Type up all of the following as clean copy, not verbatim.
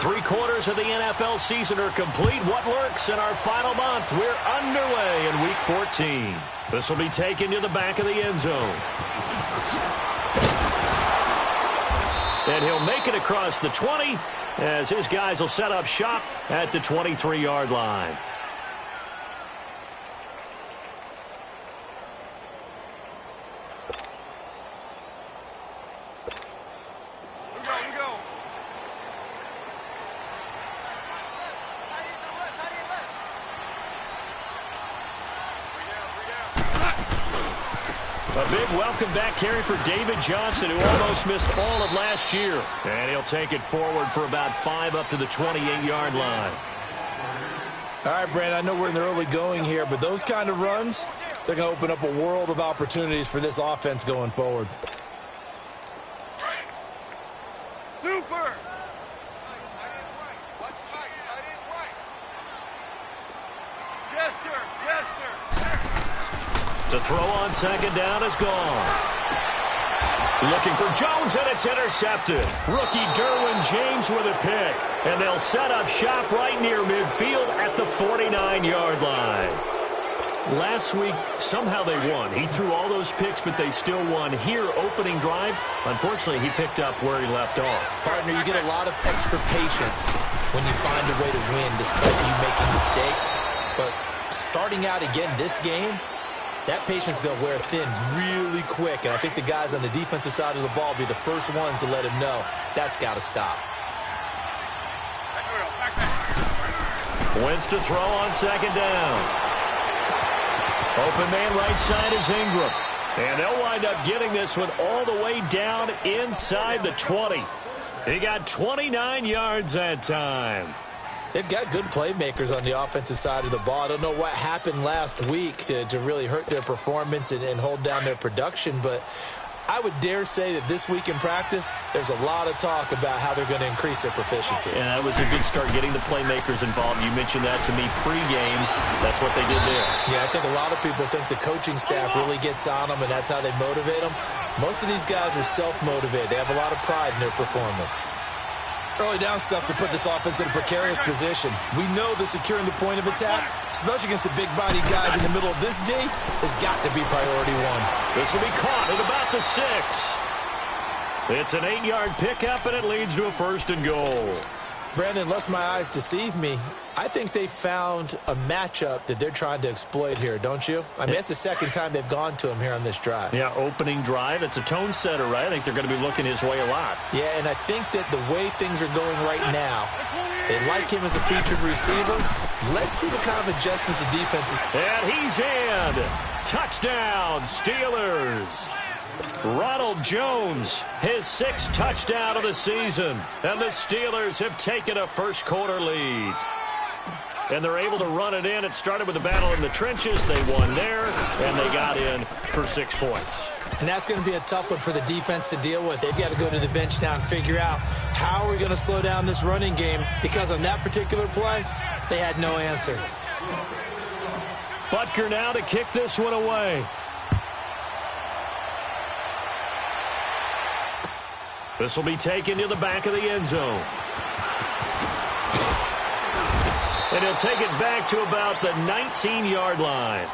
3/4 of the NFL season are complete. What lurks in our final month? We're underway in Week 14. This will be taken to the back of the end zone. And he'll make it across the 20 as his guys will set up shop at the 23-yard line. A big welcome back carry for David Johnson, who almost missed all of last year. And he'll take it forward for about 5 up to the 28-yard line. All right, Brandon, I know we're in the early going here, but those kind of runs, they're going to open up a world of opportunities for this offense going forward. Super! To throw on second down is gone. Looking for Jones, and it's intercepted. Rookie Derwin James with a pick. And they'll set up shop right near midfield at the 49-yard line. Last week, somehow they won. He threw all those picks, but they still won. Here, opening drive, unfortunately, he picked up where he left off. Partner, you get a lot of extra patience when you find a way to win despite you making mistakes. But starting out again this game, that patience is going to wear thin really quick, and I think the guys on the defensive side of the ball will be the first ones to let him know that's got to stop. Wentz to throw on second down. Open man right side is Ingram. And they'll wind up getting this one all the way down inside the 20. He got 29 yards that time. They've got good playmakers on the offensive side of the ball. I don't know what happened last week to really hurt their performance and hold down their production, but I would dare say that this week in practice, there's a lot of talk about how they're going to increase their proficiency. And that was a good start, getting the playmakers involved. You mentioned that to me pregame. That's what they did there. Yeah, I think a lot of people think the coaching staff really gets on them, and that's how they motivate them. Most of these guys are self-motivated. They have a lot of pride in their performance. Early down stuff to put this offense in a precarious position. We know that securing the point of attack, especially against the big-body guys in the middle of this D, has got to be priority one. This will be caught at about the 6. It's an 8-yard pickup, and it leads to a 1st and goal. Brandon, unless my eyes deceive me, I think they found a matchup that they're trying to exploit here, don't you? I mean, that's the second time they've gone to him here on this drive. Yeah, opening drive. It's a tone setter, right? I think they're going to be looking his way a lot. Yeah, and I think that the way things are going right now, they like him as a featured receiver. Let's see what kind of adjustments the defense is. And he's in. Touchdown, Steelers. Ronald Jones, his 6th touchdown of the season. And the Steelers have taken a first-quarter lead. And they're able to run it in. It started with a battle in the trenches. They won there, and they got in for 6 points. And that's going to be a tough one for the defense to deal with. They've got to go to the bench now and figure out how are we going to slow down this running game, because on that particular play, they had no answer. Butker now to kick this one away. This will be taken to the back of the end zone. And he'll take it back to about the 19-yard line.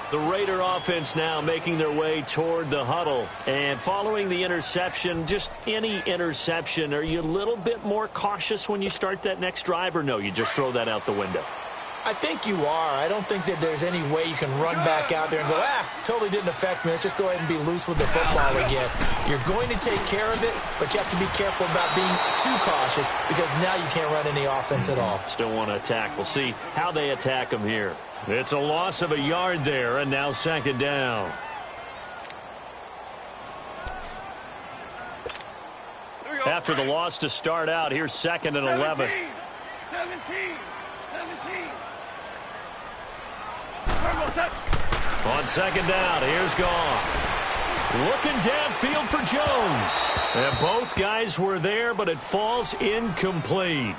The Raider offense now making their way toward the huddle. And following the interception, just any interception, are you a little bit more cautious when you start that next drive, or no, you just throw that out the window? I think you are. I don't think that there's any way you can run back out there and go, totally didn't affect me. Let's just go ahead and be loose with the football again. You're going to take care of it, but you have to be careful about being too cautious, because now you can't run any offense at all. Still want to attack. We'll see how they attack them here. It's a loss of a yard there, and now 2nd down. After the loss to start out, here's 2nd and 11. 17. On 2nd down, here's Goff. Looking downfield for Jones. And both guys were there, but it falls incomplete.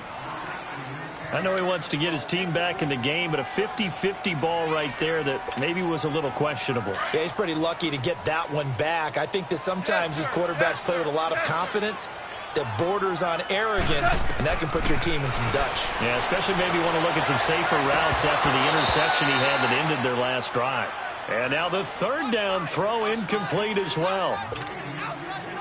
I know he wants to get his team back in the game, but a 50-50 ball right there that maybe was a little questionable. Yeah, he's pretty lucky to get that one back. I think that sometimes these quarterbacks play with a lot of confidence, that borders on arrogance, and that can put your team in some Dutch. Yeah, especially maybe want to look at some safer routes after the interception he had that ended their last drive. And now the third down throw incomplete as well.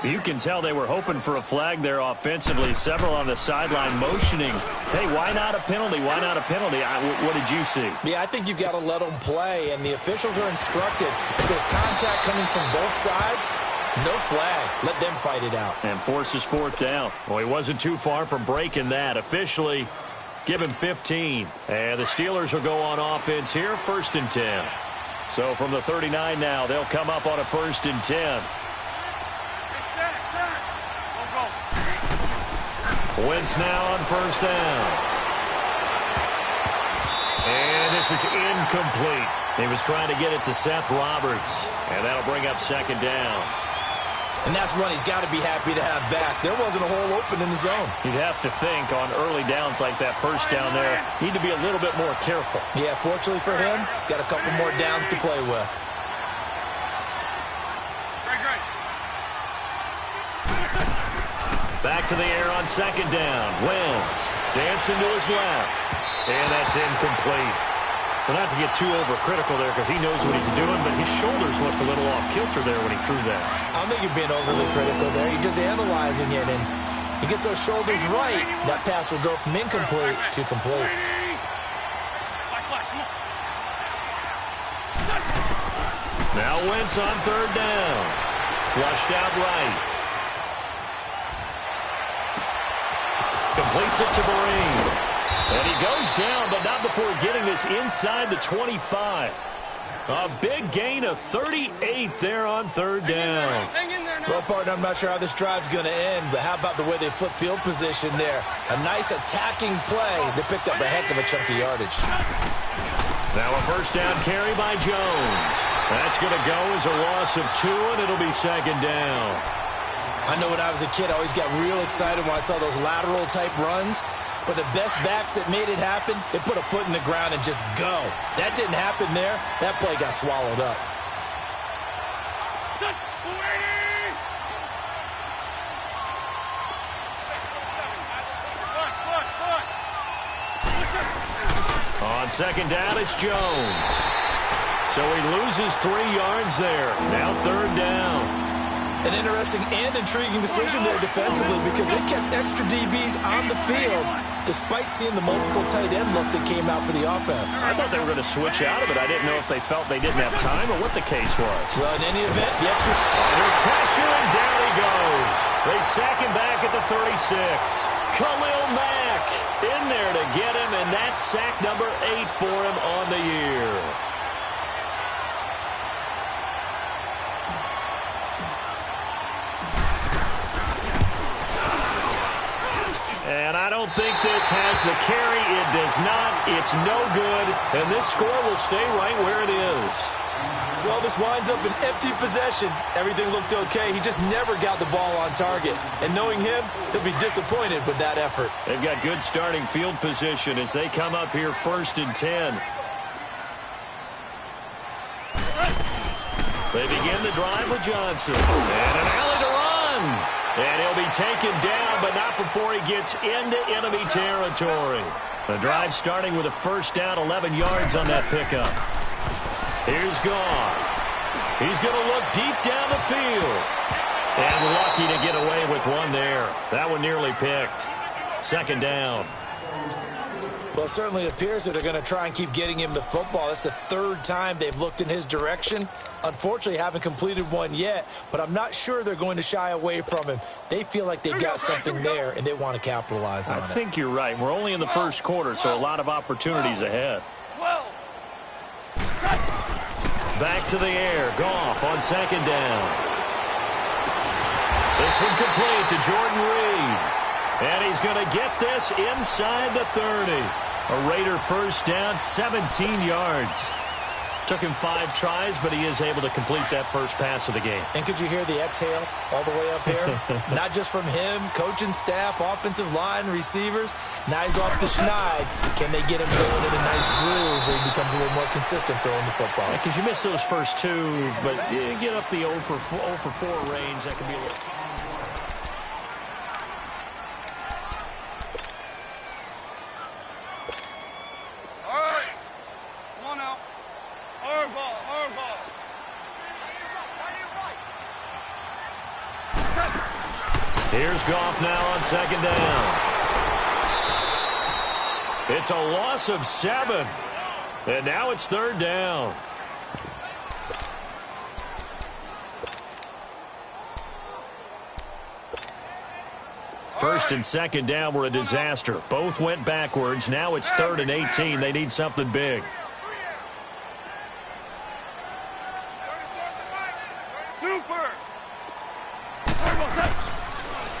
You can tell they were hoping for a flag there offensively. Several on the sideline motioning, hey, why not a penalty? Why not a penalty? What did you see? Yeah, I think you've got to let them play, and the officials are instructed. If there's contact coming from both sides, no flag. Let them fight it out. And forces fourth down. Well, he wasn't too far from breaking that. Officially, give him 15. And the Steelers will go on offense here, 1st and 10. So from the 39 now, they'll come up on a 1st and 10. Wentz now on 1st down. And this is incomplete. He was trying to get it to Seth Roberts. And that'll bring up 2nd down. And that's one he's got to be happy to have back. There wasn't a hole open in the zone. You'd have to think on early downs like that 1st down there, need to be a little bit more careful. Yeah, fortunately for him, got a couple more downs to play with. Back to the air on 2nd down. Wentz dancing to his left. And that's incomplete. Well, not to get too overcritical there because he knows what he's doing, but his shoulders looked a little off kilter there when he threw that. I don't think you're being overly critical there. You're just analyzing it, and he gets those shoulders right. That pass will go from incomplete to complete. Now Wentz on 3rd down. Flushed out right. Completes it to Marine. And he goes down, but not before getting this inside the 25. A big gain of 38 there on 3rd down. Well, partner, I'm not sure how this drive's going to end, but how about the way they flip field position there? A nice attacking play. They picked up a heck of a chunk of yardage. Now a 1st down carry by Jones. That's going to go as a loss of 2, and it'll be 2nd down. I know when I was a kid, I always got real excited when I saw those lateral-type runs. But the best backs that made it happen, they put a foot in the ground and just go. That didn't happen there. That play got swallowed up. On 2nd down, it's Jones. So he loses 3 yards there. Now 3rd down. An interesting and intriguing decision there defensively because they kept extra DBs on the field despite seeing the multiple tight end look that came out for the offense. I thought they were going to switch out of it. I didn't know if they felt they didn't have time or what the case was. Well, in any event, the extra... Under pressure, and down he goes. They sack him back at the 36. Khalil Mack in there to get him, and that's sack number 8 for him on the year. And I don't think this has the carry. It does not. It's no good. And this score will stay right where it is. Well, this winds up an empty possession. Everything looked okay. He just never got the ball on target. And knowing him, he'll be disappointed with that effort. They've got good starting field position as they come up here 1st and 10. They begin the drive with Johnson. And an alley to run. And he'll be taken down, but not before he gets into enemy territory. The drive starting with a 1st down, 11 yards on that pickup. Here's Goff. He's going to look deep down the field. And lucky to get away with one there. That one nearly picked. 2nd down. Well, it certainly appears that they're going to try and keep getting him the football. That's the 3rd time they've looked in his direction. Unfortunately, haven't completed one yet, but I'm not sure they're going to shy away from him. They feel like they've got something there, and they want to capitalize on it. I think you're right. We're only in the 1st quarter, so a lot of opportunities ahead. Back to the air. Goff on 2nd down. This one complete to Jordan Reed. And he's going to get this inside the 30. A Raider 1st down, 17 yards. Took him 5 tries, but he is able to complete that first pass of the game. And could you hear the exhale all the way up here? Not just from him, coaching staff, offensive line, receivers. Now he's off the schneid. Can they get him going in a nice groove where he becomes a little more consistent throwing the football? Because you miss those first 2, but you get up the 0 for 4 range. That could be a little... Here's Goff now on second down. It's a loss of 7. And now it's third down. First and second down were a disaster. Both went backwards. Now it's 3rd and 18. They need something big. Super.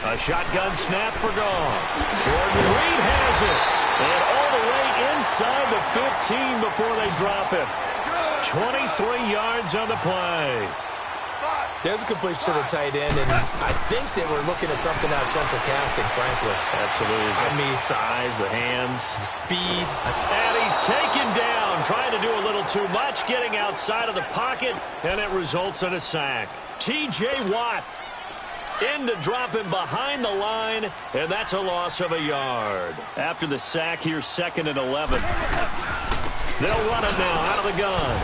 A shotgun snap for Goff. Jordan Reed has it. And all the way inside the 15 before they drop it. 23 yards on the play. There's a completion to the tight end, and I think they were looking at something out of central casting, frankly. Absolutely. I mean, size, the hands, the speed. And he's taken down, trying to do a little too much, getting outside of the pocket, and it results in a sack. T.J. Watt in to drop him behind the line, and that's a loss of a yard. After the sack, here's 2nd and 11. They'll run it now out of the gun.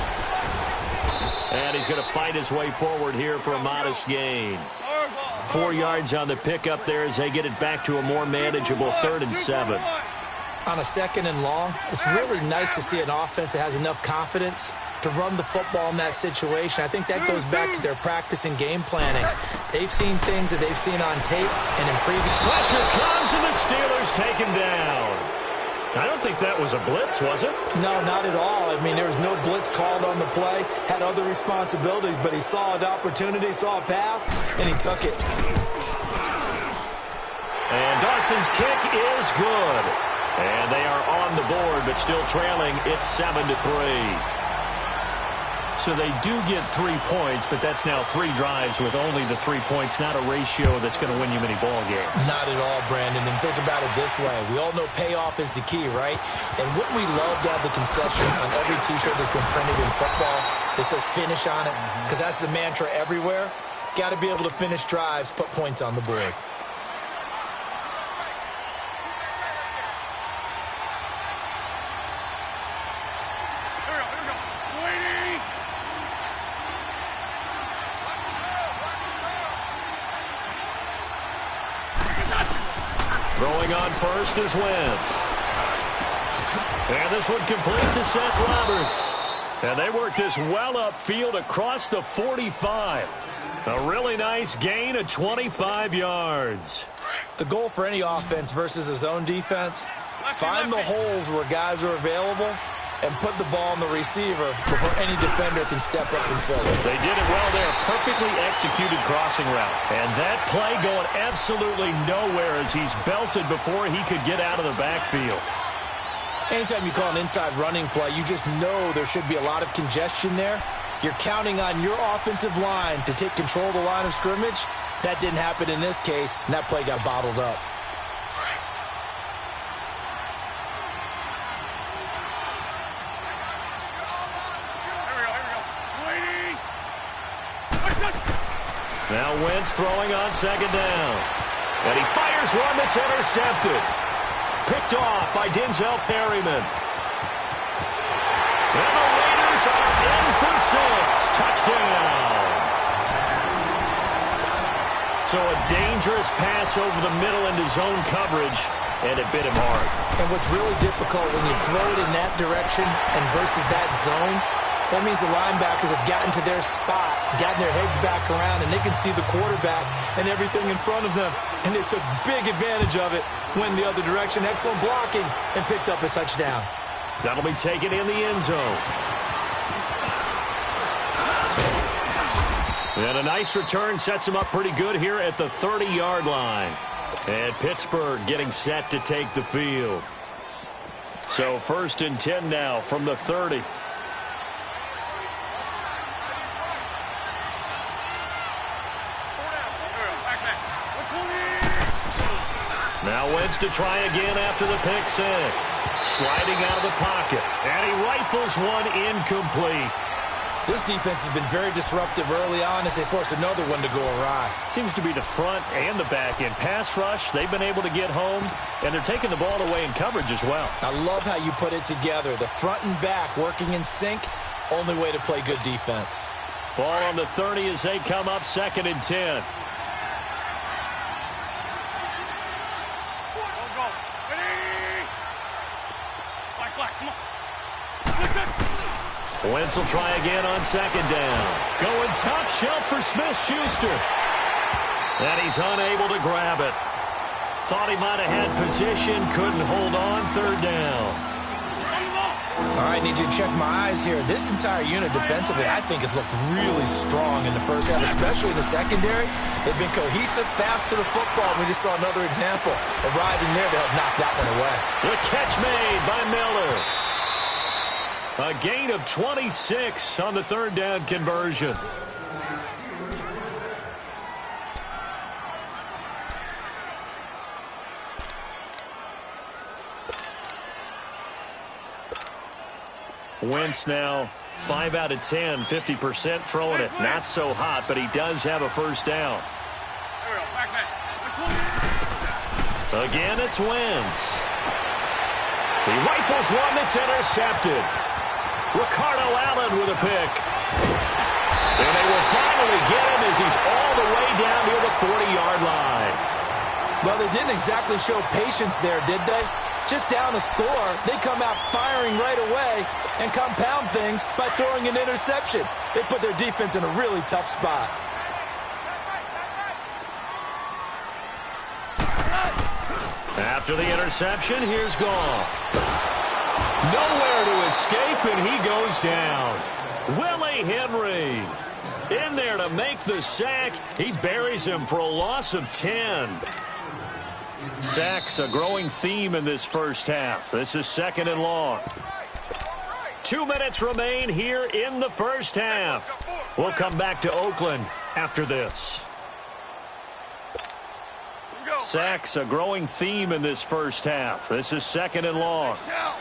And he's going to fight his way forward here for a modest gain. 4 yards on the pickup there as they get it back to a more manageable 3rd and 7. On a 2nd and long, it's really nice to see an offense that has enough confidence to run the football in that situation. I think that goes back to their practice and game planning. They've seen things that they've seen on tape and in previous. Pressure comes and the Steelers take him down. I don't think that was a blitz, was it? No, not at all. I mean, there was no blitz called on the play. Had other responsibilities, but he saw an opportunity, saw a path, and he took it. And Dawson's kick is good. And they are on the board, but still trailing. It's 7-3. So they do get 3 points, but that's now 3 drives with only the 3 points, not a ratio that's going to win you many ball games. Not at all, Brandon. And think about it this way. We all know payoff is the key, right? And wouldn't we love to have the concession on every T-shirt that's been printed in football that says finish on it? Because that's the mantra everywhere. Got to be able to finish drives, put points on the board. Throwing on first is Wentz. And this one complete to Seth Roberts. And they work this well upfield across the 45. A really nice gain of 25 yards. The goal for any offense versus a zone defense, find the holes where guys are available and put the ball on the receiver before any defender can step up and fill it. They did it well there. Perfectly executed crossing route. And that play going absolutely nowhere as he's belted before he could get out of the backfield. Anytime you call an inside running play, you just know there should be a lot of congestion there. You're counting on your offensive line to take control of the line of scrimmage. That didn't happen in this case, and that play got bottled up. Now Wentz throwing on second down. And he fires one that's intercepted. Picked off by Denzel Perryman. And the Raiders are in for 6. Touchdown. So a dangerous pass over the middle into zone coverage, and it bit him hard. And what's really difficult when you throw it in that direction and versus that zone, that means the linebackers have gotten to their spot, gotten their heads back around, and they can see the quarterback and everything in front of them. And they took big advantage of it, went the other direction, excellent blocking, and picked up a touchdown. That'll be taken in the end zone. And a nice return sets him up pretty good here at the 30-yard line. And Pittsburgh getting set to take the field. So 1st and 10 now from the 30. Now Wentz to try again after the pick 6. Sliding out of the pocket. And he rifles one incomplete. This defense has been very disruptive early on as they force another one to go awry. Seems to be the front and the back end. Pass rush, they've been able to get home, and they're taking the ball away in coverage as well. I love how you put it together. The front and back working in sync, only way to play good defense. Ball on the 30 as they come up 2nd and 10. Ready? Black, come on. Wentz will try again on second down. Going top shelf for Smith-Schuster. And he's unable to grab it. Thought he might have had position, couldn't hold on, third down. All right, need you to check my eyes here. This entire unit defensively, I think, has looked really strong in the first half, especially in the secondary. They've been cohesive, fast to the football. We just saw another example arriving there to help knock that one away. The catch made by Miller. A gain of 26 on the third down conversion. Wentz now 5 out of 10, 50% throwing it. Not so hot, but he does have a first down. Again, it's Wentz. He rifles one that's intercepted. Ricardo Allen with a pick. And they will finally get him as he's all the way down near the 40-yard line. Well, they didn't exactly show patience there, did they? Just down a score, they come out firing right away and compound things by throwing an interception. They put their defense in a really tough spot. After the interception, here's Goff. Nowhere to escape, and he goes down. Willie Henry in there to make the sack. He buries him for a loss of 10. Sacks a growing theme in this first half. This is second and long. 2 minutes remain here in the first half. We'll come back to Oakland after this. Sacks a growing theme in this first half. This is second and long. Shell.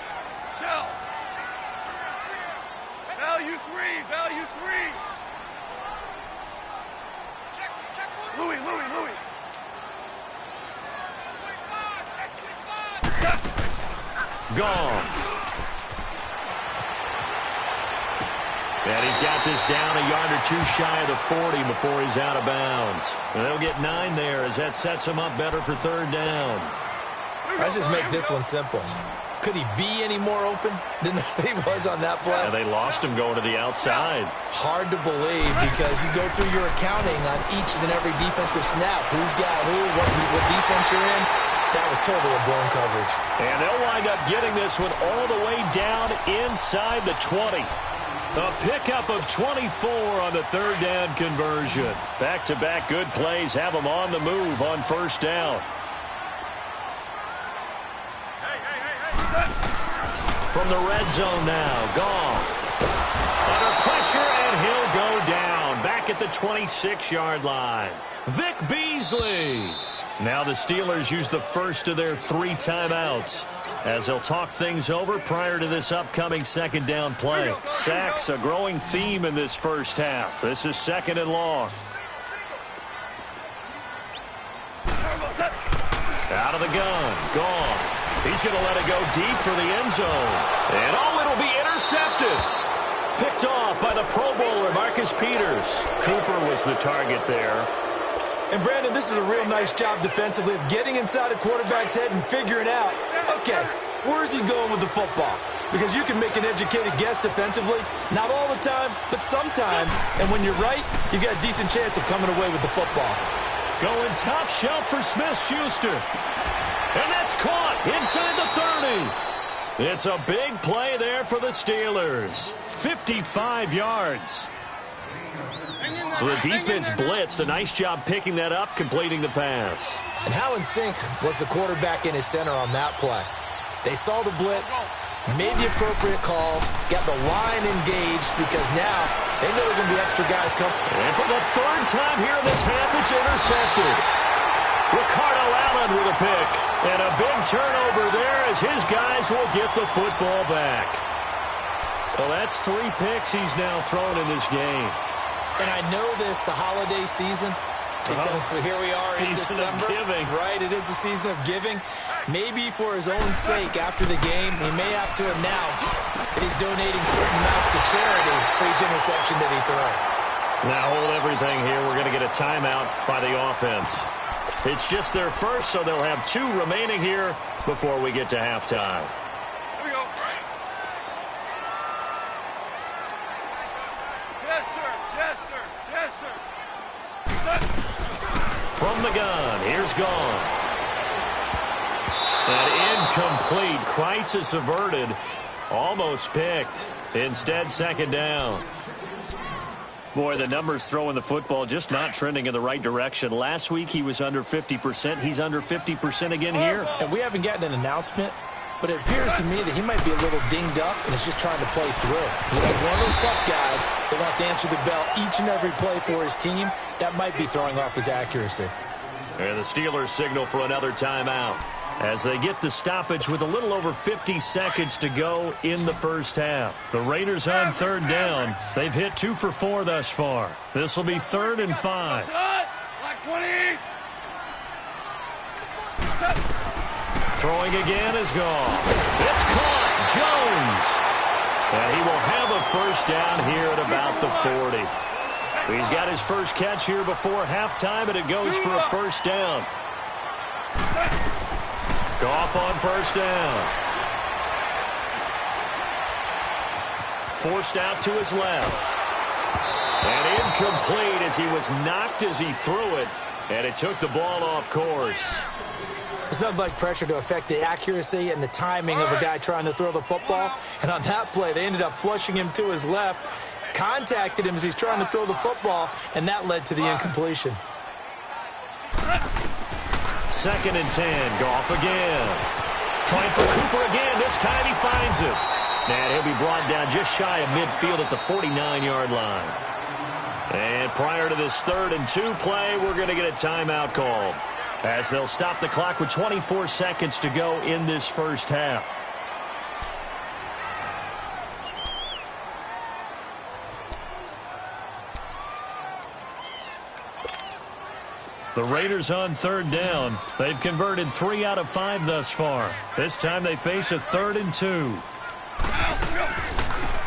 Value three. Louis. Gone. And he's got this down a yard or two shy of the 40 before he's out of bounds. And they'll get 9 there as that sets him up better for third down. Let's just make this one simple. Could he be any more open than he was on that play? Yeah, they lost him going to the outside. Hard to believe because you go through your accounting on each and every defensive snap. Who's got who, what defense you're in. That was totally a blown coverage. And they'll wind up getting this one all the way down inside the 20. A pickup of 24 on the third down conversion. Back-to-back good plays have them on the move on first down. From the red zone now, Goff. Under pressure, and he'll go down. Back at the 26-yard line. Vic Beasley. Now the Steelers use the first of their 3 timeouts as they'll talk things over prior to this upcoming second down play. Sacks a growing theme in this first half. This is second and long. Out of the gun. Goff. He's going to let it go deep for the end zone. And it'll be intercepted. Picked off by the Pro Bowler, Marcus Peters. Cooper was the target there. And, Brandon, this is a real nice job defensively of getting inside a quarterback's head and figuring out, okay, where's he going with the football? Because you can make an educated guess defensively. Not all the time, but sometimes. And when you're right, you got a decent chance of coming away with the football. Going top shelf for Smith-Schuster. And that's caught inside the 30. It's a big play there for the Steelers. 55 yards. So the defense blitzed. A nice job picking that up, completing the pass. And how in sync was the quarterback in his center on that play? They saw the blitz, made the appropriate calls, got the line engaged because now they know there are going to be extra guys coming. And for the third time here in this half, it's intercepted. Ricardo Allen with a pick. And a big turnover there as his guys will get the football back. Well, that's 3 picks he's now thrown in this game. And I know this, the holiday season, because here we are in December. Giving. Right, it is the season of giving. Maybe for his own sake after the game, he may have to announce that he's donating certain amounts to charity for each interception that he throws. Now hold everything here. We're going to get a timeout by the offense. It's just their first, so they'll have 2 remaining here before we get to halftime. Here we go. Jester. From the gun, here's Gone. An incomplete, crisis averted, almost picked. Instead, second down. Boy, the numbers throwing the football just not trending in the right direction. Last week he was under 50%. He's under 50% again here. And we haven't gotten an announcement, but it appears to me that he might be a little dinged up and is just trying to play through. He's one of those tough guys that wants to answer the bell each and every play for his team. That might be throwing off his accuracy. And the Steelers signal for another timeout as they get the stoppage with a little over 50 seconds to go in the first half. The Raiders on third down. They've hit 2 for 4 thus far. This will be 3rd and 5. Like 20. Throwing again is gone. It's caught. Jones. And he will have a first down here at about the 40. He's got his first catch here before halftime, and it goes for a first down. Goff on first down. Forced out to his left. And incomplete as he was knocked as he threw it, and it took the ball off course. There's nothing like pressure to affect the accuracy and the timing of a guy trying to throw the football. And on that play, they ended up flushing him to his left, contacted him as he's trying to throw the football, and that led to the incompletion. 2nd and 10. Goff again. Trying for Cooper again. This time he finds it. And he'll be brought down just shy of midfield at the 49-yard line. And prior to this 3rd and 2 play, we're going to get a timeout called, as they'll stop the clock with 24 seconds to go in this first half. The Raiders on third down. They've converted 3 out of 5 thus far. This time they face a 3rd and 2.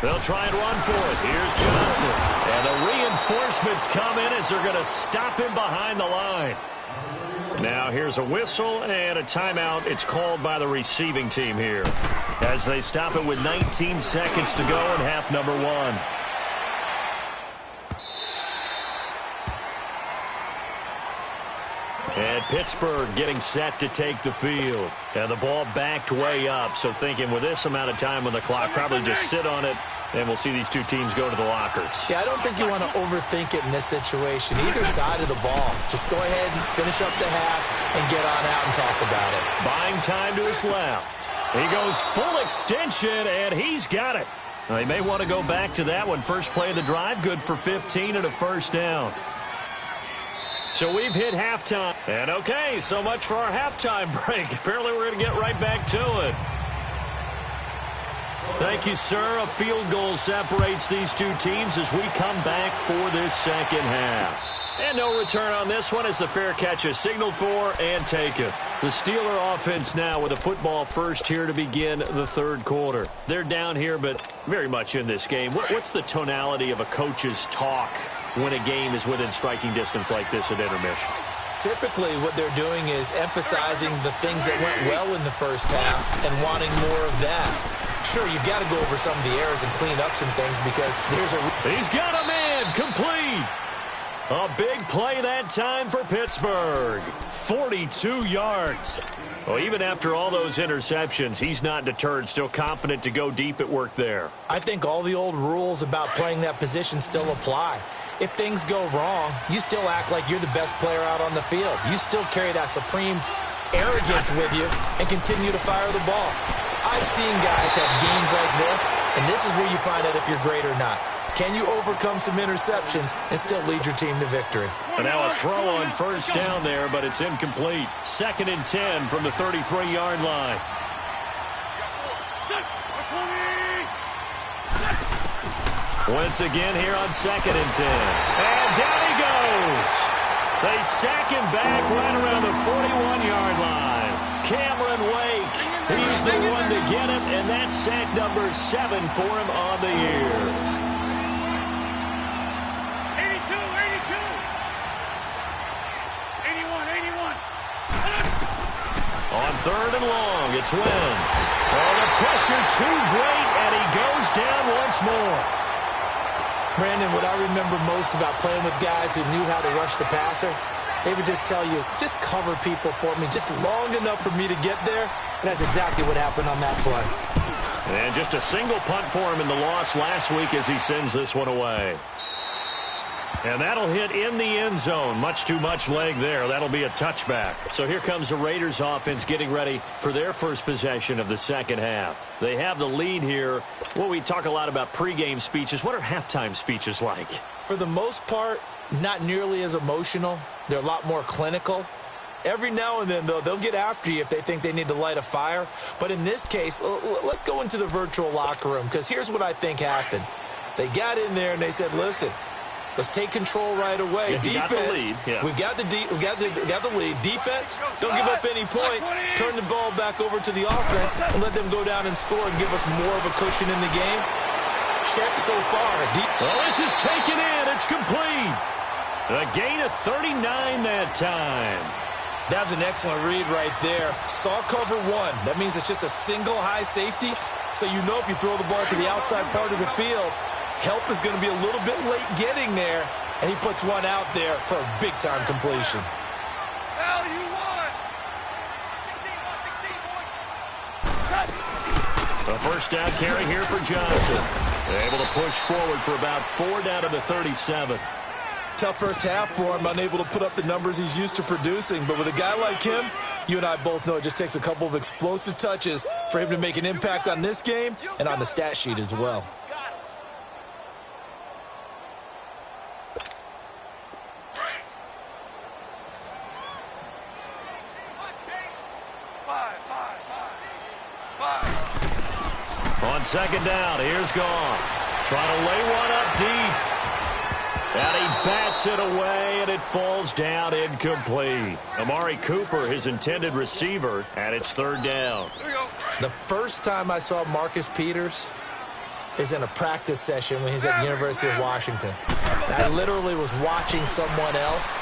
They'll try and run for it. Here's Johnson. And the reinforcements come in as they're going to stop him behind the line. Now here's a whistle and a timeout. It's called by the receiving team here, as they stop it with 19 seconds to go in half number 1. And Pittsburgh getting set to take the field. And the ball backed way up, so thinking with this amount of time on the clock, probably just sit on it, and we'll see these 2 teams go to the lockers. Yeah, I don't think you want to overthink it in this situation. Either side of the ball. Just go ahead and finish up the half and get on out and talk about it. Buying time to his left. He goes full extension, and he's got it. Now, he may want to go back to that one. First play of the drive, good for 15 and a first down. So we've hit halftime. And okay, so much for our halftime break. Apparently we're going to get right back to it. Thank you, sir. A field goal separates these 2 teams as we come back for this second half. And no return on this one as the fair catch is signaled for and taken. The Steeler offense now with a football first here to begin the 3rd quarter. They're down here, but very much in this game. What's the tonality of a coach's talk when a game is within striking distance like this at intermission? Typically, what they're doing is emphasizing the things that went well in the first half and wanting more of that. Sure, you've got to go over some of the errors and clean up some things because there's a... He's got a man complete. A big play that time for Pittsburgh. 42 yards. Well, even after all those interceptions, he's not deterred, still confident to go deep at work there. I think all the old rules about playing that position still apply. If things go wrong, you still act like you're the best player out on the field. You still carry that supreme arrogance with you and continue to fire the ball. I've seen guys have games like this, and this is where you find out if you're great or not. Can you overcome some interceptions and still lead your team to victory? And now a throw on first down there, but it's incomplete. 2nd and 10 from the 33-yard line. Once again here on 2nd and 10. And down he goes. They sack him back right around the 41-yard line. Cameron Wake, he's the one to get him, and that's sack number 7 for him on the year. 82, 81. 3rd and long. It's Wentz. Oh, the pressure too great, and he goes down once more. Brandon, what I remember most about playing with guys who knew how to rush the passer, they would just tell you, just cover people for me, just long enough for me to get there. And that's exactly what happened on that play. And just a single punt for him in the loss last week as he sends this one away. And that'll hit in the end zone. Much too much leg there. That'll be a touchback. So here comes the Raiders offense getting ready for their first possession of the second half. They have the lead here. Well, we talk a lot about pregame speeches. What are halftime speeches like? For the most part, not nearly as emotional. They're a lot more clinical. Every now and then, though, they'll get after you if they think they need to light a fire. But in this case, let's go into the virtual locker room, because here's what I think happened. They got in there and they said, listen, let's take control right away. Defense, we've got the lead. Defense, don't give up any points. Turn the ball back over to the offense and let them go down and score and give us more of a cushion in the game. Check so far. Well, this is taken in. It's complete. A gain of 39 that time. That's an excellent read right there. Saw cover one. That means it's just a single high safety. So you know if you throw the ball to the outside part of the field, help is going to be a little bit late getting there. And he puts one out there for a big-time completion. Hell, you won! A first down carry here for Johnson. Able to push forward for about 4 down to the 37. Tough first half for him, unable to put up the numbers he's used to producing. But with a guy like him, you and I both know it just takes a couple of explosive touches for him to make an impact on this game and on the stat sheet as well. On second down, here's Goff. Trying to lay one up deep. And he bats it away, and it falls down incomplete. Amari Cooper, his intended receiver, and it's 3rd down. The first time I saw Marcus Peters is in a practice session when he's at the University of Washington. And I literally was watching someone else,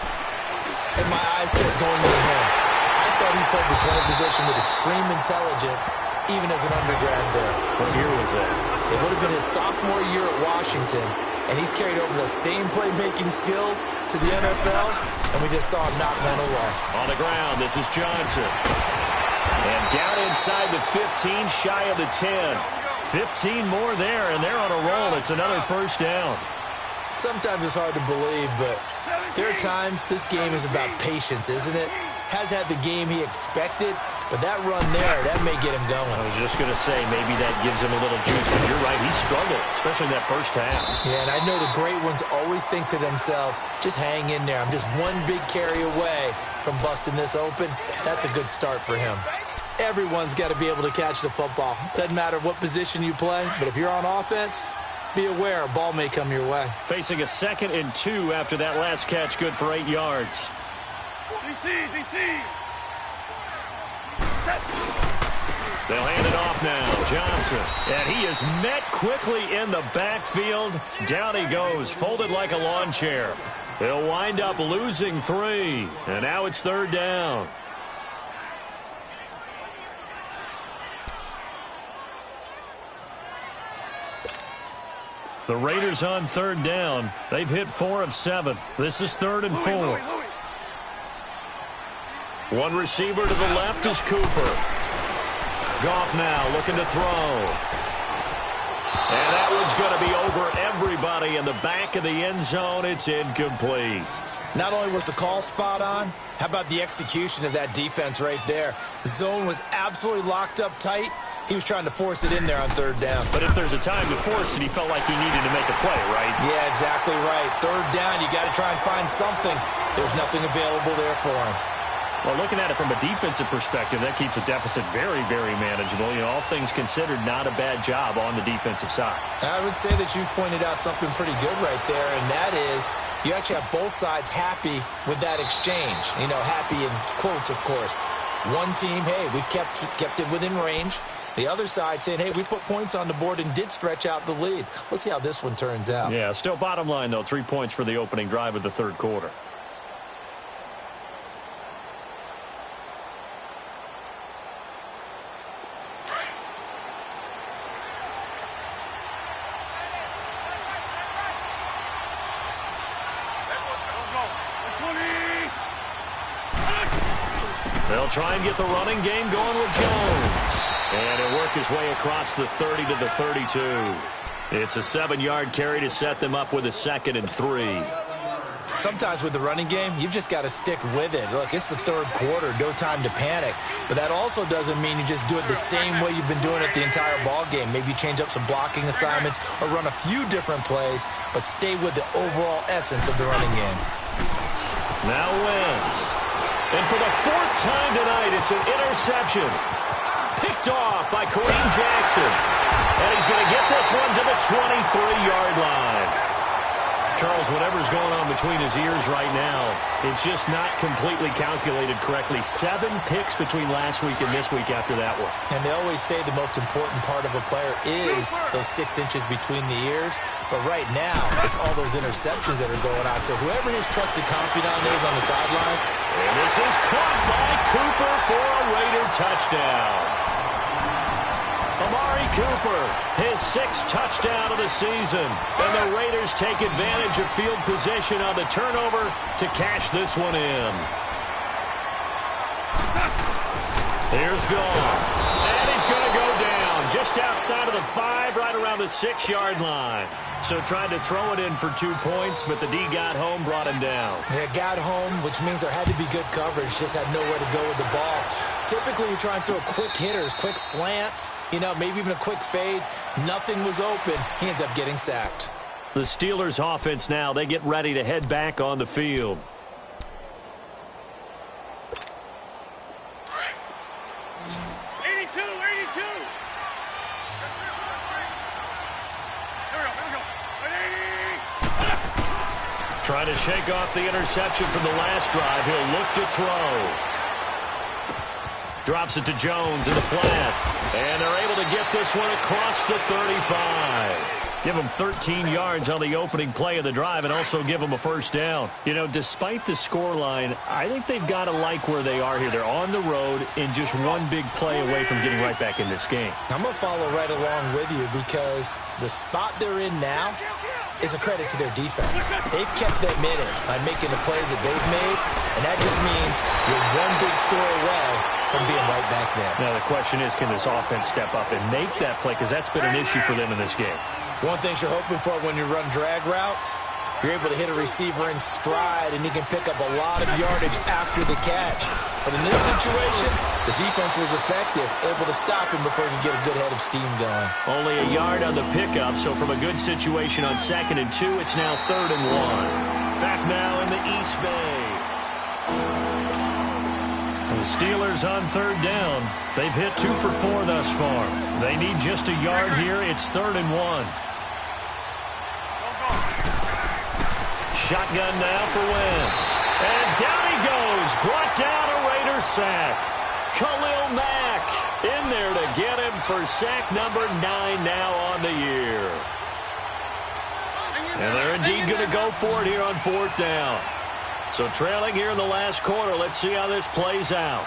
and my eyes kept going to him. I thought he played the corner position with extreme intelligence, even as an undergrad there. What year was that? It would have been his sophomore year at Washington, and he's carried over those same playmaking skills to the NFL, and we just saw him knock one away. On the ground, this is Johnson. And down inside the 15, shy of the 10. 15 more there, and they're on a roll. It's another first down. Sometimes it's hard to believe, but there are times this game is about patience, isn't it? Has had the game he expected, but that run there, that may get him going. I was just going to say, maybe that gives him a little juice, but you're right, he struggled, especially in that first half. Yeah, and I know the great ones always think to themselves, just hang in there. I'm just one big carry away from busting this open. That's a good start for him. Everyone's got to be able to catch the football. Doesn't matter what position you play, but if you're on offense, be aware a ball may come your way. Facing a 2nd and 2 after that last catch, good for 8 yards. DC. They'll hand it off now. Johnson. And he is met quickly in the backfield. Down he goes, folded like a lawn chair. They'll wind up losing 3. And now it's 3rd down. The Raiders on 3rd down. They've hit 4 of 7. This is 3rd and 4. One receiver to the left is Cooper. Goff now looking to throw. And that one's going to be over everybody in the back of the end zone. It's incomplete. Not only was the call spot on, how about the execution of that defense right there? The zone was absolutely locked up tight. He was trying to force it in there on 3rd down. But if there's a time to force it, he felt like he needed to make a play, right? Yeah, exactly right. 3rd down, you got to try and find something. There's nothing available there for him. Well, looking at it from a defensive perspective, that keeps the deficit very, very manageable. You know, all things considered, not a bad job on the defensive side. I would say that you've pointed out something pretty good right there, and that is you actually have both sides happy with that exchange. You know, happy in quotes, of course. One team, hey, we've kept it within range. The other side saying, hey, we put points on the board and did stretch out the lead. Let's see how this one turns out. Yeah, still bottom line, though, 3 points for the opening drive of the 3rd quarter. They'll try and get the running game going with Jones. And he'll work his way across the 30 to the 32. It's a 7-yard carry to set them up with a 2nd and 3. Sometimes with the running game, you've just got to stick with it. Look, it's the 3rd quarter, no time to panic. But that also doesn't mean you just do it the same way you've been doing it the entire ball game. Maybe change up some blocking assignments or run a few different plays, but stay with the overall essence of the running game. Now Wentz. And for the 4th time tonight, it's an interception. Picked off by Kareem Jackson. And he's going to get this one to the 23-yard line. Charles, whatever's going on between his ears right now, it's just not completely calculated correctly. 7 picks between last week and this week after that one. And they always say the most important part of a player is those 6 inches between the ears. But right now, it's all those interceptions that are going on. So whoever his trusted confidant is on the sidelines. And this is caught by Cooper for a Raider touchdown. Amari Cooper, his 6th touchdown of the season. And the Raiders take advantage of field position on the turnover to cash this one in. Here's Gone. And he's going to go down just outside of the 5, right around the 6-yard line. So tried to throw it in for 2 points, but the D got home, brought him down. Yeah, got home, which means there had to be good coverage. Just had nowhere to go with the ball. Typically, you try and throw quick hitters, quick slants, maybe even a quick fade. Nothing was open. He ends up getting sacked. The Steelers' offense now, they get ready to head back on the field. Trying to shake off the interception from the last drive. He'll look to throw. Drops it to Jones in the flat. And they're able to get this one across the 35. Give them 13 yards on the opening play of the drive and also give them a first down. Despite the scoreline, I think they've got to like where they are here. They're on the road and just one big play away from getting right back in this game. I'm going to follow right along with you because the spot they're in now is a credit to their defense. They've kept them in it by making the plays that they've made, and that just means you're one big score away from being right back there. Now, the question is, can this offense step up and make that play? Because that's been an issue for them in this game. One thing you're hoping for when you run drag routes, you're able to hit a receiver in stride, and he can pick up a lot of yardage after the catch. But in this situation, the defense was effective, able to stop him before he could get a good head of steam going. Only a yard on the pickup, so from a good situation on 2nd and 2, it's now 3rd and 1. Back now in the East Bay. The Steelers on 3rd down. They've hit 2 for 4 thus far. They need just a yard here. It's 3rd and 1. Shotgun now for Wentz. And down he goes. Brought down a Raider sack. Khalil Mack in there to get him for sack number 9 now on the year. And they're indeed going to go for it here on 4th down. So trailing here in the last quarter. Let's see how this plays out.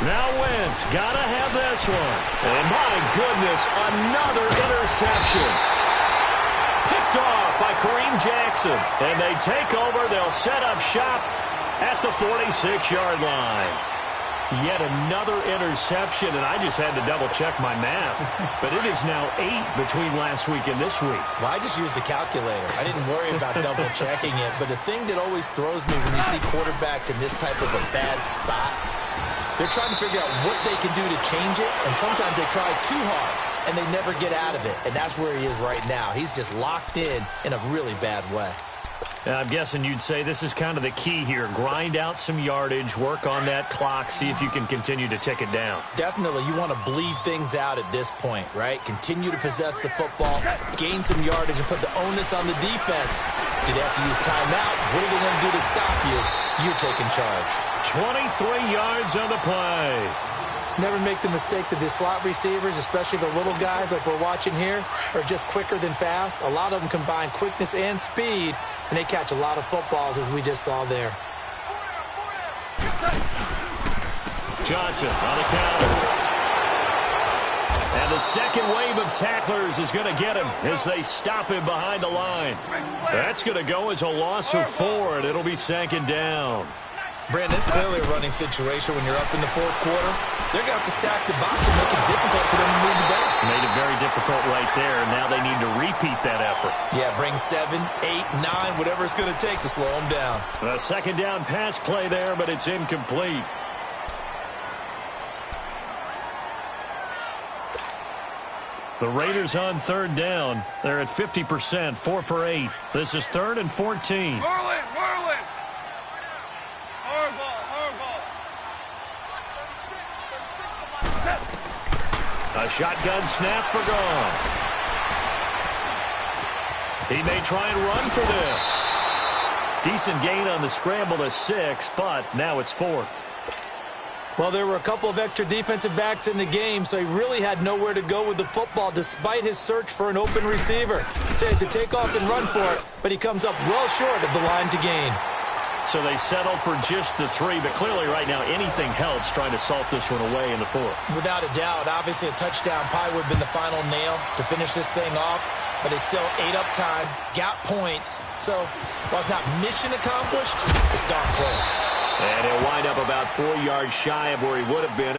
Now Wentz got to have this one. And my goodness, another interception. Picked off by Kareem Jackson. And they take over. They'll set up shop at the 46-yard line. Yet another interception, and I just had to double-check my math. But it is now 8 between last week and this week. Well, I just used the calculator. I didn't worry about double-checking it. But the thing that always throws me when you see quarterbacks in this type of a bad spot, they're trying to figure out what they can do to change it, and sometimes they try too hard, and they never get out of it. And that's where he is right now. He's just locked in a really bad way. I'm guessing you'd say this is kind of the key here. Grind out some yardage, work on that clock, see if you can continue to tick it down. Definitely. You want to bleed things out at this point, right? Continue to possess the football, gain some yardage, and put the onus on the defense. Do they have to use timeouts? What are they going to do to stop you? You're taking charge. 23 yards on the play. Never make the mistake that the slot receivers, especially the little guys like we're watching here, are just quicker than fast. A lot of them combine quickness and speed, and they catch a lot of footballs, as we just saw there. Johnson on the counter. And the second wave of tacklers is going to get him as they stop him behind the line. That's going to go as a loss of 4, and it'll be 2nd down. Brandon, it's clearly a running situation when you're up in the fourth quarter. They're going to have to stack the box and make it difficult for them to move the ball. Made it very difficult right there. Now they need to repeat that effort. Yeah, bring 7, 8, 9, whatever it's going to take to slow them down. A second down pass play there, but it's incomplete. The Raiders on third down. They're at 50%, 4 for 8. This is 3rd and 14. Merlin! Hardball! A shotgun snap for gone. He may try and run for this. Decent gain on the scramble to 6, but now it's 4th. Well, there were a couple of extra defensive backs in the game, so he really had nowhere to go with the football despite his search for an open receiver. So he has to take off and run for it, but he comes up well short of the line to gain. So they settle for just the 3, but clearly right now anything helps trying to salt this one away in the 4th. Without a doubt, obviously a touchdown probably would have been the final nail to finish this thing off, but it's still ate up time, got points. So while it's not mission accomplished, it's darn close. And he'll wind up about 4 yards shy of where he would have been.